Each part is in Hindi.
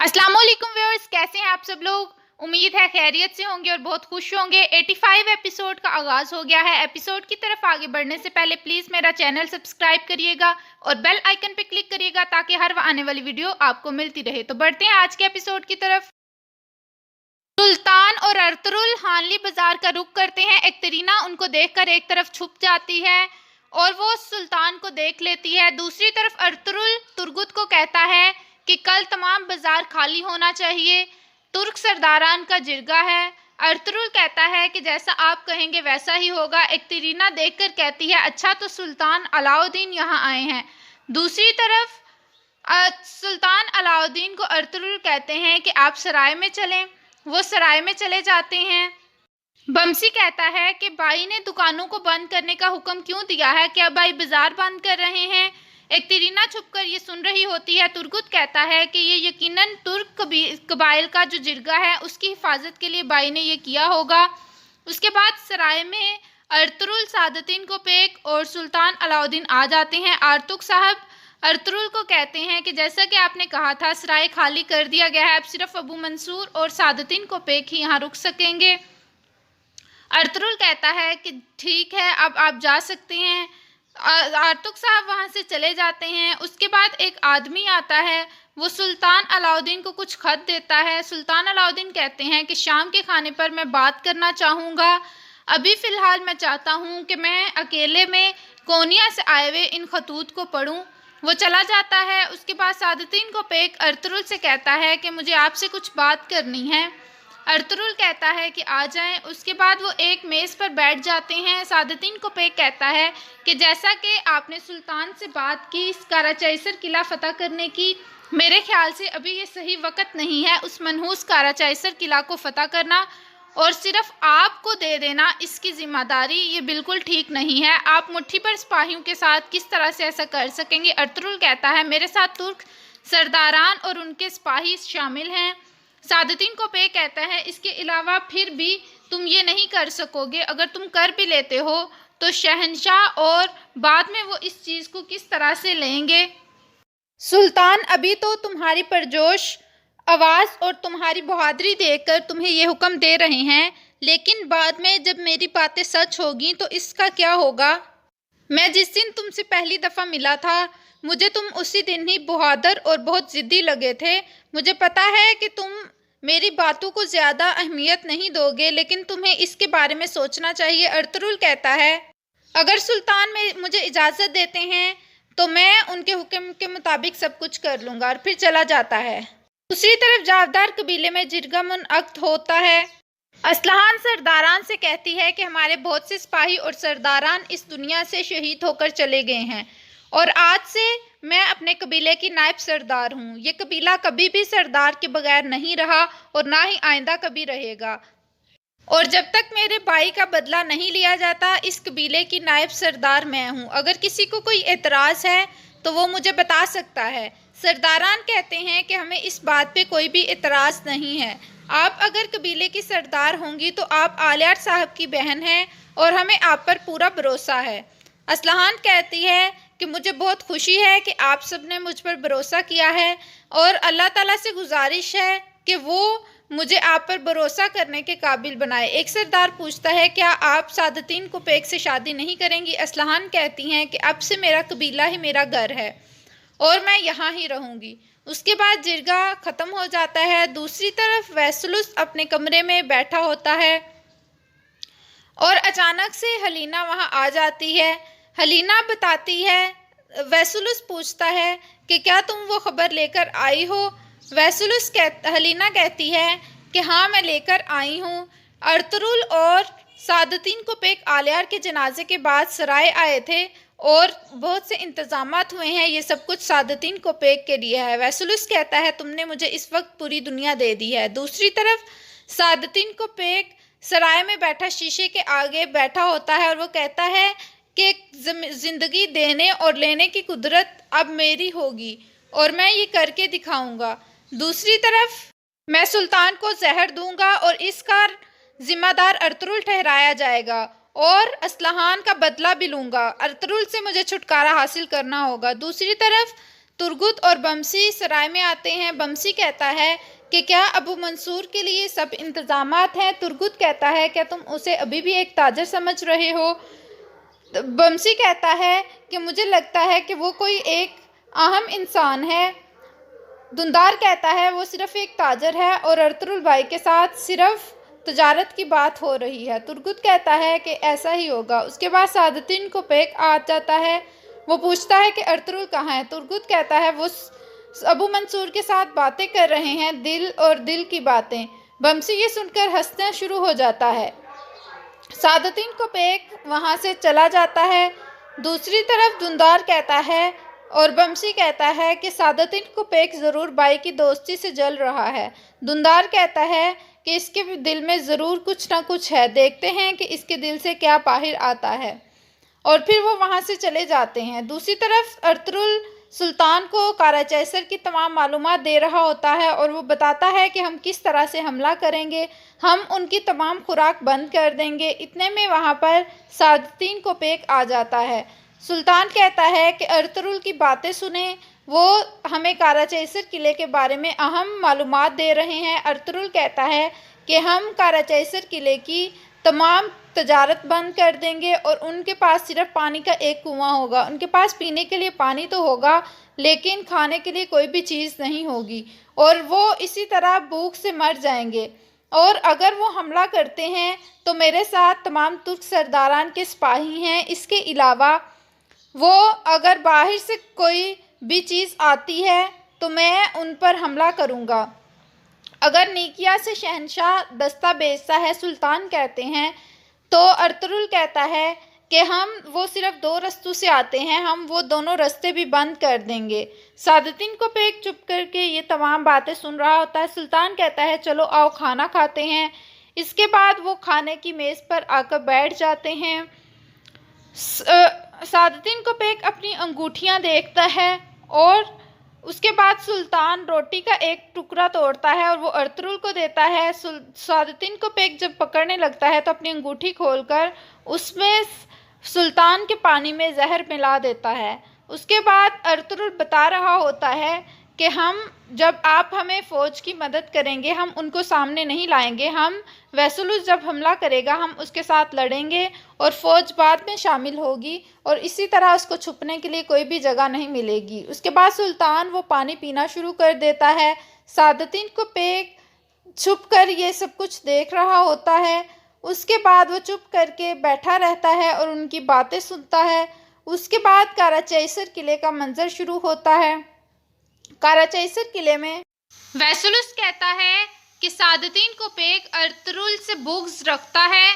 अस्सलाम वालेकुम व्यूअर्स, कैसे हैं आप सब लोग। उम्मीद है खैरियत से होंगे और बहुत खुश होंगे। 85 एपिसोड का आगाज़ हो गया है। एपिसोड की तरफ आगे बढ़ने से पहले प्लीज़ मेरा चैनल सब्सक्राइब करिएगा और बेल आइकन पे क्लिक करिएगा ताकि हर आने वाली वीडियो आपको मिलती रहे। तो बढ़ते हैं आज के एपिसोड की तरफ। सुल्तान और अर्तुगरुल हानली बाजार का रुख करते हैं। एकतरीना उनको देखकर एक तरफ छुप जाती है और वो सुल्तान को देख लेती है। दूसरी तरफ अर्तुगरुल तुर्गुत को कहता है कि कल तमाम बाजार खाली होना चाहिए, तुर्क सरदारान का जिरगा है। अर्तुगरुल कहता है कि जैसा आप कहेंगे वैसा ही होगा। एकतरीना देखकर कहती है अच्छा तो सुल्तान अलाउद्दीन यहाँ आए हैं। दूसरी तरफ सुल्तान अलाउद्दीन को अर्तुगरुल कहते हैं कि आप सराय में चलें। वो सराय में चले जाते हैं। बमसी कहता है कि बाई ने दुकानों को बंद करने का हुक्म क्यों दिया है, क्या बाई बाजार बंद कर रहे हैं। एकतरीना छुपकर ये सुन रही होती है। तुर्गुत कहता है कि ये यकीनन तुर्क कबाइल का जो जिरगा है उसकी हिफाजत के लिए बाई ने ये किया होगा। उसके बाद सराय में अर्तुगरुल, सादतीन कोपेक और सुल्तान अलाउद्दीन आ जाते हैं। आर्तुक साहब अर्तुगरुल को कहते हैं कि जैसा कि आपने कहा था सराय खाली कर दिया गया है, अब सिर्फ अबू मंसूर और सादतीन कोपेक ही यहाँ रुक सकेंगे। अर्तुगरुल कहता है कि ठीक है, अब आप जा सकते हैं। आर्तुक साहब वहाँ से चले जाते हैं। उसके बाद एक आदमी आता है, वो सुल्तान अलाउद्दीन को कुछ खत देता है। सुल्तान अलाउद्दीन कहते हैं कि शाम के खाने पर मैं बात करना चाहूँगा, अभी फ़िलहाल मैं चाहता हूँ कि मैं अकेले में कोनिया से आए हुए इन खतूत को पढ़ूँ। वो चला जाता है। उसके बाद सादतीन कोपेक अर्तुगरुल से कहता है कि मुझे आपसे कुछ बात करनी है। अर्तुगरुल कहता है कि आ जाएं। उसके बाद वो एक मेज़ पर बैठ जाते हैं। सादतीन कोपेक कहता है कि जैसा कि आपने सुल्तान से बात की इस काराचाइसर किला फ़तह करने की, मेरे ख्याल से अभी ये सही वक्त नहीं है उस मनहूस काराचाइसर किला को फ़तह करना और सिर्फ आपको दे देना इसकी ज़िम्मेदारी ये बिल्कुल ठीक नहीं है। आप मुट्ठी भर सिपाहियों के साथ किस तरह से ऐसा कर सकेंगे। अर्तुगरुल कहता है मेरे साथ तुर्क सरदारान और उनके सिपाही शामिल हैं। सादतीन कोपेक कहता है इसके अलावा फिर भी तुम ये नहीं कर सकोगे, अगर तुम कर भी लेते हो तो शहंशाह और बाद में वो इस चीज़ को किस तरह से लेंगे। सुल्तान अभी तो तुम्हारी परजोश आवाज़ और तुम्हारी बहादुरी देखकर तुम्हें ये हुक्म दे रहे हैं, लेकिन बाद में जब मेरी बातें सच होगी तो इसका क्या होगा। मैं जिस दिन तुमसे पहली दफ़ा मिला था मुझे तुम उसी दिन ही बहादुर और बहुत ज़िद्दी लगे थे। मुझे पता है कि तुम मेरी बातों को ज़्यादा अहमियत नहीं दोगे, लेकिन तुम्हें इसके बारे में सोचना चाहिए। अर्तुगरुल कहता है अगर सुल्तान में मुझे इजाज़त देते हैं तो मैं उनके हुक्म के मुताबिक सब कुछ कर लूँगा और फिर चला जाता है। दूसरी तरफ जावदार कबीले में जिरगा मुनअक्द होता है। असलहान सरदारान से कहती है कि हमारे बहुत से सिपाही और सरदारान इस दुनिया से शहीद होकर चले गए हैं और आज से मैं अपने कबीले की नायब सरदार हूँ। ये कबीला कभी भी सरदार के बगैर नहीं रहा और ना ही आइंदा कभी रहेगा, और जब तक मेरे भाई का बदला नहीं लिया जाता इस कबीले की नायब सरदार मैं हूँ। अगर किसी को कोई एतराज़ है तो वो मुझे बता सकता है। सरदारान कहते हैं कि हमें इस बात पे कोई भी एतराज़ नहीं है। आप अगर कबीले की सरदार होंगी तो आप आलियार साहब की बहन हैं और हमें आप पर पूरा भरोसा है। असलहान कहती है कि मुझे बहुत खुशी है कि आप सब ने मुझ पर भरोसा किया है और अल्लाह ताला से गुजारिश है कि वो मुझे आप पर भरोसा करने के काबिल बनाए। एक सरदार पूछता है क्या आप सादतीन कोपेक से शादी नहीं करेंगी। असलहान कहती हैं कि अब से मेरा कबीला ही मेरा घर है और मैं यहाँ ही रहूँगी। उसके बाद जिरगा ख़त्म हो जाता है। दूसरी तरफ वैसुलुस अपने कमरे में बैठा होता है और अचानक से हलीना वहाँ आ जाती है। हलीना बताती है, वैसुलुस पूछता है कि क्या तुम वो खबर लेकर आई हो। हलीना कहती है कि हाँ मैं लेकर आई हूँ। अर्तुगरुल और सादतीन कोपेक आलियार के जनाजे के बाद सराय आए थे और बहुत से इंतज़ामात हुए हैं, ये सब कुछ सादतीन कोपेक के लिए है। वैसुलुस कहता है तुमने मुझे इस वक्त पूरी दुनिया दे दी है। दूसरी तरफ सादतीन कोपेक सराय में बैठा शीशे के आगे बैठा होता है और वो कहता है कि ज़िंदगी देने और लेने की कुदरत अब मेरी होगी और मैं ये करके दिखाऊंगा। दूसरी तरफ मैं सुल्तान को जहर दूंगा और इसका ज़िम्मेदार अर्तुगरुल ठहराया जाएगा और असलहान का बदला भी लूँगा। अर्तुगरुल से मुझे छुटकारा हासिल करना होगा। दूसरी तरफ तुर्गुत और बमसी सराय में आते हैं। बमसी कहता है कि क्या अबू मंसूर के लिए सब इंतजामात हैं? तुर्गुत कहता है क्या तुम उसे अभी भी एक ताजर समझ रहे हो? तो बमसी कहता है कि मुझे लगता है कि वो कोई एक अहम इंसान है। दुंदार कहता है वो सिर्फ एक ताजर है और अर्तुरुल भाई के साथ सिर्फ तजारत की बात हो रही है। तुर्गुत कहता है कि ऐसा ही होगा। उसके बाद सादतीन को पेक आ जाता है। वो पूछता है कि अर्तुरुल कहाँ है? तुर्गुत कहता है वो अबू मंसूर के साथ बातें कर रहे हैं, दिल और दिल की बातें। बमसी ये सुनकर हंसना शुरू हो जाता है। सादतीन को पेक वहाँ से चला जाता है। दूसरी तरफ दुंदार कहता है और बमसी कहता है कि सादतीन को पेक ज़रूर बाई की दोस्ती से जल रहा है। दुंदार कहता है कि इसके दिल में ज़रूर कुछ ना कुछ है, देखते हैं कि इसके दिल से क्या बाहर आता है। और फिर वो वहाँ से चले जाते हैं। दूसरी तरफ अर्तुरुल सुल्तान को काराचैसर की तमाम मालूमात दे रहा होता है और वो बताता है कि हम किस तरह से हमला करेंगे, हम उनकी तमाम खुराक बंद कर देंगे। इतने में वहाँ पर सादतीन को पेक आ जाता है। सुल्तान कहता है कि अर्तुरुल की बातें सुने, वो हमें काराचैसर किले के बारे में अहम मालूमात दे रहे हैं। अर्तुरुल कहता है कि हम काराचैसर किले की तमाम तजारत बंद कर देंगे और उनके पास सिर्फ पानी का एक कुआं होगा। उनके पास पीने के लिए पानी तो होगा लेकिन खाने के लिए कोई भी चीज़ नहीं होगी और वो इसी तरह भूख से मर जाएंगे। और अगर वो हमला करते हैं तो मेरे साथ तमाम तुर्क सरदारान के सिपाही हैं। इसके अलावा वो अगर बाहर से कोई भी चीज़ आती है तो मैं उन पर हमला करूँगा। अगर निकिया से शहनशाह दस्ता भेजता है, सुल्तान कहते हैं, तो अर्तुरुल कहता है कि वो सिर्फ 2 रस्तों से आते हैं, हम वो दोनों रास्ते भी बंद कर देंगे। सादतीन को पेक चुप करके ये तमाम बातें सुन रहा होता है। सुल्तान कहता है चलो आओ खाना खाते हैं। इसके बाद वो खाने की मेज़ पर आकर बैठ जाते हैं। सादतीन को पेक अपनी अंगूठियाँ देखता है और उसके बाद सुल्तान रोटी का एक टुकड़ा तोड़ता है और वो अर्तुरुल को देता है। सादतीन को पेक जब पकड़ने लगता है तो अपनी अंगूठी खोलकर उसमें सुल्तान के पानी में जहर मिला देता है। उसके बाद अर्तुरुल बता रहा होता है कि जब आप हमें फ़ौज की मदद करेंगे हम उनको सामने नहीं लाएंगे, हम वैसुलुस जब हमला करेगा हम उसके साथ लड़ेंगे और फ़ौज बाद में शामिल होगी और इसी तरह उसको छुपने के लिए कोई भी जगह नहीं मिलेगी। उसके बाद सुल्तान वो पानी पीना शुरू कर देता है। सादतीन को पेक छुप कर ये सब कुछ देख रहा होता है। उसके बाद वो चुप करके बैठा रहता है और उनकी बातें सुनता है। उसके बाद काराचैसर किले का मंजर शुरू होता है। काराचैसर किले में वैसुलुस कहता है कि सादतीन को पेक अर्तुरुल से बुग़्ज़ रखता है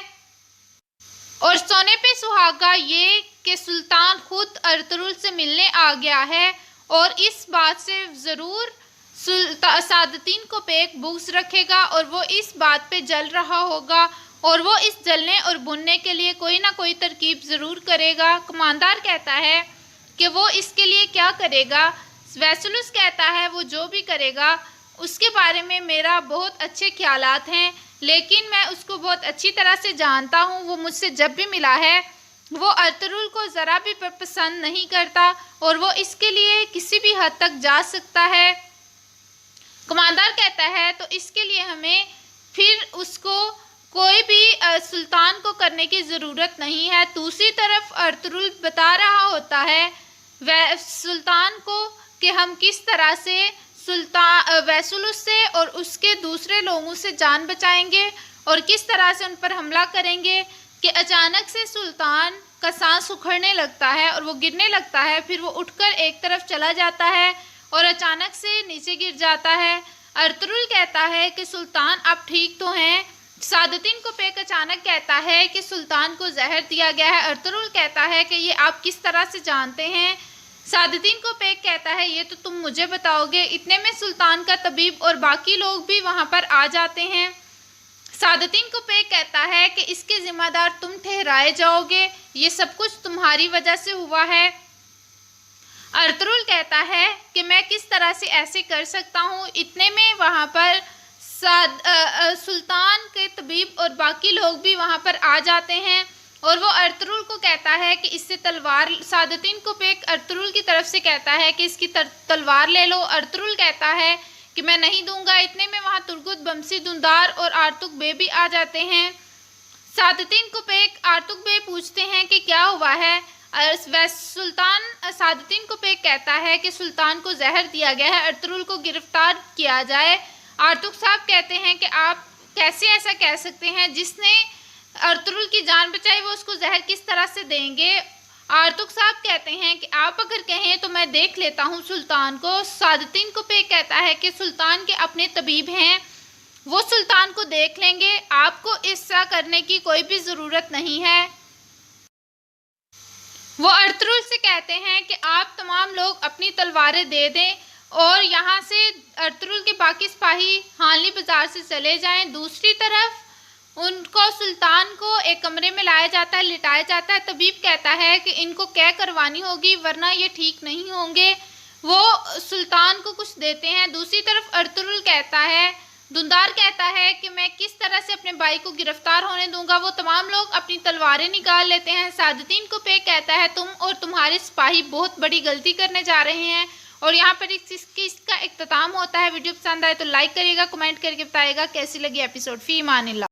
और सोने पे सुहागा ये कि सुल्तान खुद अर्तुरुल से मिलने आ गया है और इस बात से ज़रूर सादतीन को पेक बुग़्ज़ रखेगा और वो इस बात पे जल रहा होगा और वो इस जलने और बुनने के लिए कोई ना कोई तरकीब ज़रूर करेगा। कमांडर कहता है कि वो इसके लिए क्या करेगा। वैसुलुस कहता है वो जो भी करेगा उसके बारे में मेरा बहुत अच्छे ख्यालात हैं, लेकिन मैं उसको बहुत अच्छी तरह से जानता हूँ। वो मुझसे जब भी मिला है वो अर्तुरुल को ज़रा भी पसंद नहीं करता और वो इसके लिए किसी भी हद तक जा सकता है। कमांडर कहता है तो इसके लिए हमें फिर उसको कोई भी सुल्तान को करने की ज़रूरत नहीं है। दूसरी तरफ अर्तुरुल बता रहा होता है सुल्तान को कि हम किस तरह से वैसुलुस से और उसके दूसरे लोगों से जान बचाएंगे और किस तरह से उन पर हमला करेंगे कि अचानक से सुल्तान का सांस उखड़ने लगता है और वो गिरने लगता है। फिर वो उठकर एक तरफ चला जाता है और अचानक से नीचे गिर जाता है। अर्तुरुल कहता है कि सुल्तान आप ठीक तो हैं। सादतीन को पेक अचानक कहता है कि सुल्तान को जहर दिया गया है। अर्तुरुल कहता है कि ये आप किस तरह से जानते हैं। सादतीन को पेक कहता है ये तो तुम मुझे बताओगे। इतने में सुल्तान का तबीब और बाकी लोग भी वहाँ पर आ जाते हैं। सादतीन को पेक कहता है कि इसके ज़िम्मेदार तुम ठहराए जाओगे, ये सब कुछ तुम्हारी वजह से हुआ है। अर्तुरुल कहता है कि मैं किस तरह से ऐसे कर सकता हूँ। इतने में वहाँ पर सुल्तान के तबीब और बाकी लोग भी वहाँ पर आ जाते हैं और वो अर्तुरुल को कहता है कि इससे तलवार, सादतीन को पेक अर्तुरुल की तरफ से कहता है कि इसकी तलवार ले लो। अर्तुरुल कहता है कि मैं नहीं दूंगा। इतने में वहाँ तुर्गुत, बमसी, दुंदार और आर्तुक बे भी आ जाते हैं। सादतीन को पेक आर्तुक बे पूछते हैं कि क्या हुआ है। सुल्तान सादतीन को पेक कहता है कि सुल्तान को जहर दिया गया है, अर्तुरुल को गिरफ्तार किया जाए। आर्तुक साहब कहते हैं कि आप कैसे ऐसा कह सकते हैं, जिसने अर्तुरुल की जान बचाई वो उसको जहर किस तरह से देंगे। आर्तुक साहब कहते हैं कि आप अगर कहें तो मैं देख लेता हूँ सुल्तान को। सादतीन को पे कहता है कि सुल्तान के अपने तबीब हैं, वो सुल्तान को देख लेंगे, आपको ऐसा करने की कोई भी ज़रूरत नहीं है। वो अर्तुरुल से कहते हैं कि आप तमाम लोग अपनी तलवारें दे दें और यहाँ से अर्तुरुल के बाकी सिपाही हानली बाज़ार से चले जाएं। दूसरी तरफ उनको, सुल्तान को एक कमरे में लाया जाता है, लिटाया जाता है। तबीब कहता है कि इनको क्या करवानी होगी वरना ये ठीक नहीं होंगे। वो सुल्तान को कुछ देते हैं। दूसरी तरफ अर्तुरुल कहता है, दुंदार कहता है कि मैं किस तरह से अपने भाई को गिरफ्तार होने दूंगा। वो तमाम लोग अपनी तलवारें निकाल लेते हैं। सादतीन को पे कहता है तुम और तुम्हारे सिपाही बहुत बड़ी गलती करने जा रहे हैं। और यहाँ पर इसका इख्तिताम होता है। वीडियो पसंद आए तो लाइक करिएगा, कमेंट करके बताइएगा कैसी लगी एपिसोड। फी मान अल्लाह।